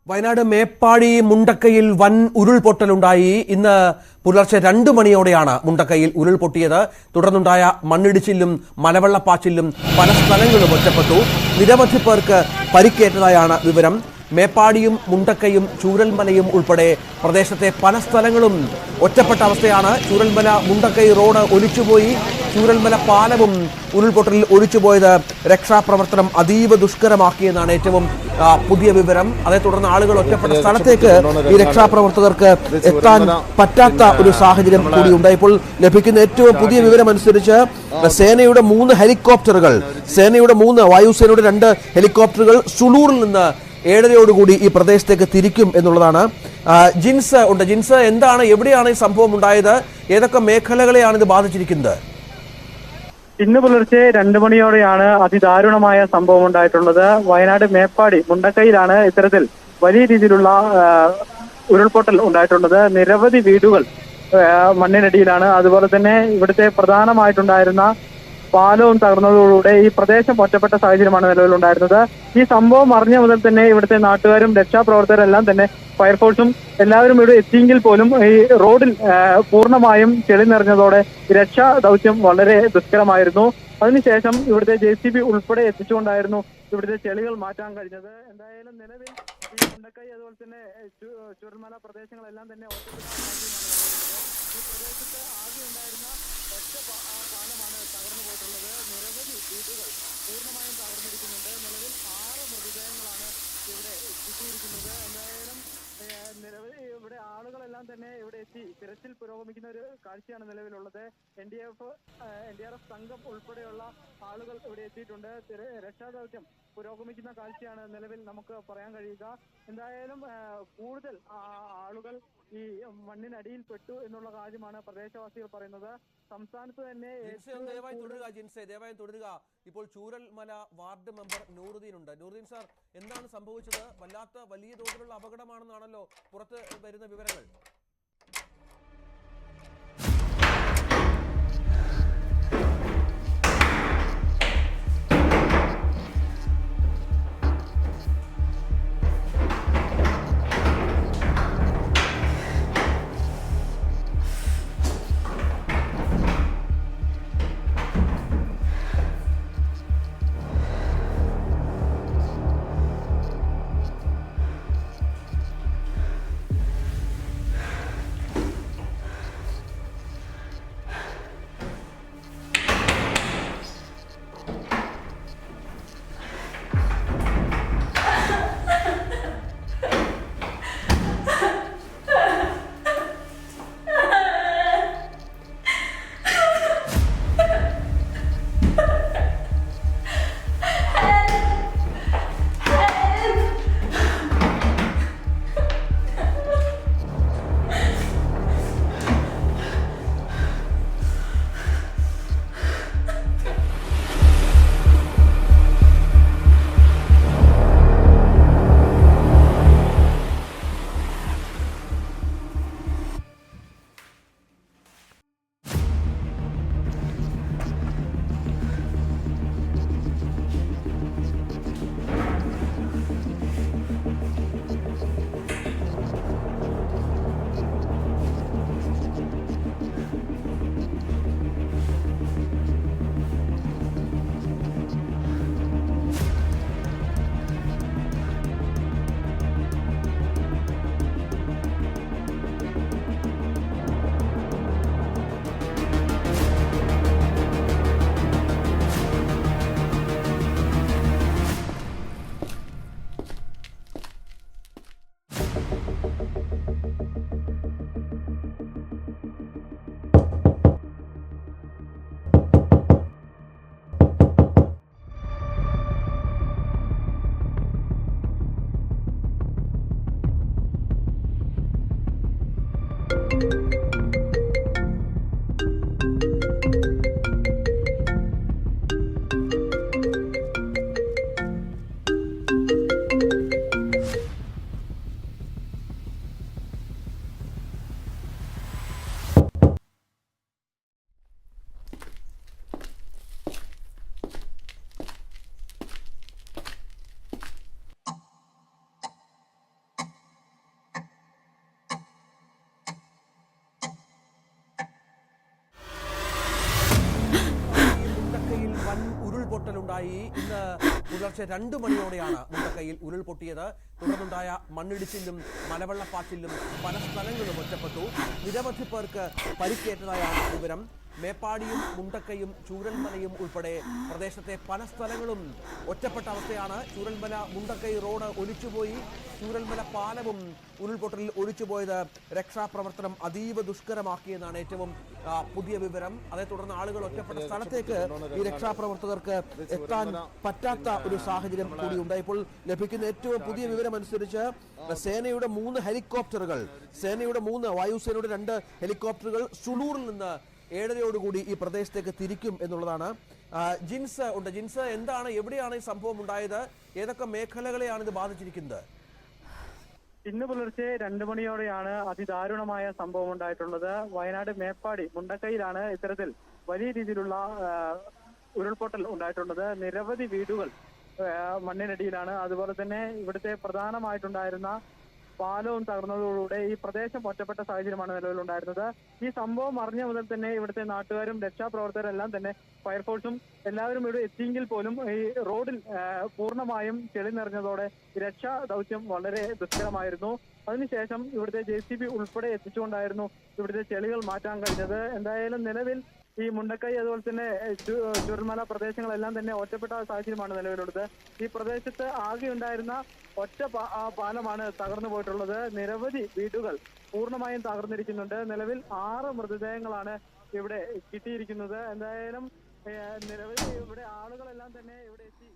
വയനാട് മേപ്പാടി മുണ്ടക്കയിൽ വൻ ഉരുൾപൊട്ടലുണ്ടായി. ഇന്ന് പുലർച്ചെ 2 മണിയോടെയാണ് മുണ്ടക്കയിൽ ഉരുൾപൊട്ടിയത്. തുടർന്നുണ്ടായ മണ്ണിടിച്ചിലും മലവെള്ളപ്പാച്ചിലും പല സ്ഥലങ്ങളും ഒറ്റപ്പെട്ടു. നിരവധി പേർക്ക് പരിക്കേറ്റതായാണ് വിവരം. മേപ്പാടിയും മുണ്ടക്കയും ചൂരൽമലയും ഉൾപ്പെടെ പ്രദേശത്തെ പല സ്ഥലങ്ങളും ഒറ്റപ്പെട്ട അവസ്ഥയാണ്. ചൂരൽമല മുണ്ടക്കൈ റോഡ് ഒലിച്ചുപോയി. ചൂരൽമല പാലവും ഉരുൾപൊട്ടലിൽ ഒലിച്ചുപോയത് രക്ഷാപ്രവർത്തനം അതീവ ദുഷ്കരമാക്കിയെന്നാണ് ഏറ്റവും പുതിയ വിവരം. അതേ തുടർന്ന് ആളുകൾ ഒറ്റപ്പെട്ട സ്ഥലത്തേക്ക് ഈ രക്ഷാപ്രവർത്തകർക്ക് എത്താൻ പറ്റാത്ത ഒരു സാഹചര്യം കൂടിയുണ്ട്. ഇപ്പോൾ ലഭിക്കുന്ന ഏറ്റവും പുതിയ വിവരം അനുസരിച്ച് സേനയുടെ 3 ഹെലികോപ്റ്ററുകൾ, വായുസേനയുടെ 2 ഹെലികോപ്റ്ററുകൾ സുളൂറിൽ നിന്ന് 7:30 ഈ പ്രദേശത്തേക്ക് തിരിക്കും എന്നുള്ളതാണ്. ജിൻസ് ഉണ്ട്. ജിൻസ്, എന്താണ്, എവിടെയാണ് ഈ സംഭവം ഉണ്ടായത്? ഏതൊക്കെ മേഖലകളെയാണ് ഇത് ബാധിച്ചിരിക്കുന്നത്? ഇന്ന് പുലർച്ചെ 2 മണിയോടെയാണ് അതിദാരുണമായ സംഭവം ഉണ്ടായിട്ടുള്ളത്. വയനാട് മേപ്പാടി മുണ്ടക്കയിലാണ് ഇത്തരത്തിൽ വലിയ രീതിയിലുള്ള ഉരുൾപൊട്ടൽ ഉണ്ടായിട്ടുള്ളത്. നിരവധി വീടുകൾ മണ്ണിനടിയിലാണ്. അതുപോലെ തന്നെ ഇവിടുത്തെ പ്രധാനമായിട്ടുണ്ടായിരുന്ന പാലവും തകർന്നതോടുകൂടെ ഈ പ്രദേശം ഒറ്റപ്പെട്ട സാഹചര്യമാണ് നിലവിലുണ്ടായിരുന്നത്. ഈ സംഭവം അറിഞ്ഞ മുതൽ തന്നെ ഇവിടുത്തെ നാട്ടുകാരും രക്ഷാപ്രവർത്തകരെല്ലാം തന്നെ ഫയർഫോഴ്സും എല്ലാവരും ഇവിടെ എത്തിയെങ്കിൽ പോലും ഈ റോഡിൽ പൂർണ്ണമായും ചെളി നിറഞ്ഞതോടെ രക്ഷാ ദൗത്യം വളരെ ദുഷ്കരമായിരുന്നു. അതിനുശേഷം ഇവിടുത്തെ JCB ഉൾപ്പെടെ എത്തിച്ചുകൊണ്ടായിരുന്നു ഇവിടുത്തെ ചെളികൾ മാറ്റാൻ കഴിഞ്ഞത്. എന്തായാലും നിലവിൽ ഈ മുണ്ടക്കൈ അതുപോലെ തന്നെ ചുരൽമല പ്രദേശങ്ങളെല്ലാം തന്നെ ഒറ്റപ്പെട്ട ഈ പ്രദേശത്ത് ആകെ ഉണ്ടായിരുന്ന ഒറ്റ പാലമാണ് തകർന്നു പോയിട്ടുള്ളത്. നിരവധി വീടുകൾ പൂർണ്ണമായും തകർന്നിരിക്കുന്നുണ്ട്. നിലവിൽ 6 മൃതദേഹങ്ങളാണ് ഇവിടെ എത്തിച്ചിരിക്കുന്നത്. എന്തായാലും നിരവധി ഇവിടെ ആളുകളെല്ലാം തന്നെ ഇവിടെ എത്തി തിരച്ചിൽ പുരോഗമിക്കുന്ന ഒരു കാഴ്ചയാണ് നിലവിലുള്ളത്. NDRF സംഘം ഉൾപ്പെടെയുള്ള ആളുകൾ ഇവിടെ എത്തിയിട്ടുണ്ട്. രക്ഷാദൗത്യം പുരോഗമിക്കുന്ന കാഴ്ചയാണ് നിലവിൽ നമുക്ക് പറയാൻ കഴിയുക. എന്തായാലും കൂടുതൽ ആളുകൾ ഈ മണ്ണിനടിയിൽ പെട്ടു എന്നുള്ള കാര്യമാണ് പ്രദേശവാസികൾ പറയുന്നത്. സംസ്ഥാനത്ത് തന്നെ ദയവായി തുടരുക. ഇപ്പോൾ ചൂരൽമല വാർഡ് മെമ്പർ നൂറുദ്ദീൻ ഉണ്ട്. നൂറുദ്ദീൻ സാർ, എന്താണ് സംഭവിച്ചത്? വലിയ തോതിലുള്ള അപകടമാണെന്നാണല്ലോ പുറത്ത് വരുന്ന വിവരങ്ങൾ. വൻ ഉരുൾപൊട്ടലുണ്ടായി. ഇന്ന് പുലർച്ചെ 2 മണിയോടെയാണ് മുണ്ടക്കയിൽ ഉരുൾപൊട്ടിയത്. തുടർന്നുണ്ടായ മണ്ണിടിച്ചിലും മലവെള്ളപ്പാച്ചിലും പല സ്ഥലങ്ങളും ഒറ്റപ്പെട്ടു. നിരവധി പേർക്ക് പരിക്കേറ്റതായാണ് വിവരം. മേപ്പാടിയും മുണ്ടക്കയും ചൂരൽമലയും ഉൾപ്പെടെ പ്രദേശത്തെ പല സ്ഥലങ്ങളും ഒറ്റപ്പെട്ട അവസ്ഥയാണ്. ചൂരൽമല മുണ്ടക്കൈ റോഡ് ഒലിച്ചുപോയി. ചൂരൽമല പാലവും ഉരുൾപൊട്ടലിൽ ഒലിച്ചുപോയത് രക്ഷാപ്രവർത്തനം അതീവ ദുഷ്കരമാക്കിയെന്നാണ് ഏറ്റവും പുതിയ വിവരം. അതേ തുടർന്ന് ആളുകൾ ഒറ്റപ്പെട്ട സ്ഥലത്തേക്ക് ഈ രക്ഷാപ്രവർത്തകർക്ക് എത്താൻ പറ്റാത്ത ഒരു സാഹചര്യം കൂടിയുണ്ട്. ഇപ്പോൾ ലഭിക്കുന്ന ഏറ്റവും പുതിയ വിവരം അനുസരിച്ച് സേനയുടെ 3 ഹെലികോപ്റ്ററുകൾ, വായുസേനയുടെ 2 ഹെലികോപ്റ്ററുകൾ സുളൂറിൽ നിന്ന് 7:30 ഈ പ്രദേശത്തേക്ക് തിരിക്കും എന്നുള്ളതാണ്. ജിൻസ് ഉണ്ട്. ജിൻസ്, എന്താണ്, എവിടെയാണ് ഈ സംഭവം ഉണ്ടായത്? ഏതൊക്കെ മേഖലകളെയാണ് ഇത് ബാധിച്ചിരിക്കുന്നത്? ഇന്ന് പുലർച്ചെ 2 മണിയോടെയാണ് അതിദാരുണമായ സംഭവം ഉണ്ടായിട്ടുള്ളത്. വയനാട് മേപ്പാടി മുണ്ടക്കയിലാണ് ഇത്തരത്തിൽ വലിയ രീതിയിലുള്ള ഉരുൾപൊട്ടൽ ഉണ്ടായിട്ടുള്ളത്. നിരവധി വീടുകൾ മണ്ണിനടിയിലാണ്. അതുപോലെ തന്നെ ഇവിടുത്തെ പ്രധാനമായിട്ടുണ്ടായിരുന്ന പാലവും തകർന്നതോടുകൂടെ ഈ പ്രദേശം ഒറ്റപ്പെട്ട സാഹചര്യമാണ് നിലവിലുണ്ടായിരുന്നത്. ഈ സംഭവം അറിഞ്ഞ മുതൽ തന്നെ ഇവിടുത്തെ നാട്ടുകാരും രക്ഷാപ്രവർത്തകരും എല്ലാം തന്നെ ഫയർഫോഴ്സും എല്ലാവരും ഇവിടെ എത്തിയെങ്കിൽ പോലും ഈ റോഡിൽ പൂർണ്ണമായും ചെളി നിറഞ്ഞതോടെ രക്ഷാ ദൗത്യം വളരെ ദുഷ്കരമായിരുന്നു. അതിനുശേഷം ഇവിടുത്തെ JCB ഉൾപ്പെടെ എത്തിച്ചുകൊണ്ടായിരുന്നു ഇവിടുത്തെ ചെളികൾ മാറ്റാൻ കഴിഞ്ഞത്. എന്തായാലും നിലവിൽ ഈ മുണ്ടക്കൈ അതുപോലെ തന്നെ ചുരൽമല പ്രദേശങ്ങളെല്ലാം തന്നെ ഒറ്റപ്പെട്ട സാഹചര്യമാണ് നിലവിലുള്ളത്. ഈ പ്രദേശത്ത് ആകെ ഉണ്ടായിരുന്ന ഒറ്റ പാലമാണ് തകർന്നു പോയിട്ടുള്ളത്. നിരവധി വീടുകൾ പൂർണ്ണമായും തകർന്നിരിക്കുന്നുണ്ട്. നിലവിൽ 6 മൃതദേഹങ്ങളാണ് ഇവിടെ കിട്ടിയിരിക്കുന്നത്. എന്തായാലും നിരവധി ഇവിടെ ആളുകളെല്ലാം തന്നെ ഇവിടെ എത്തി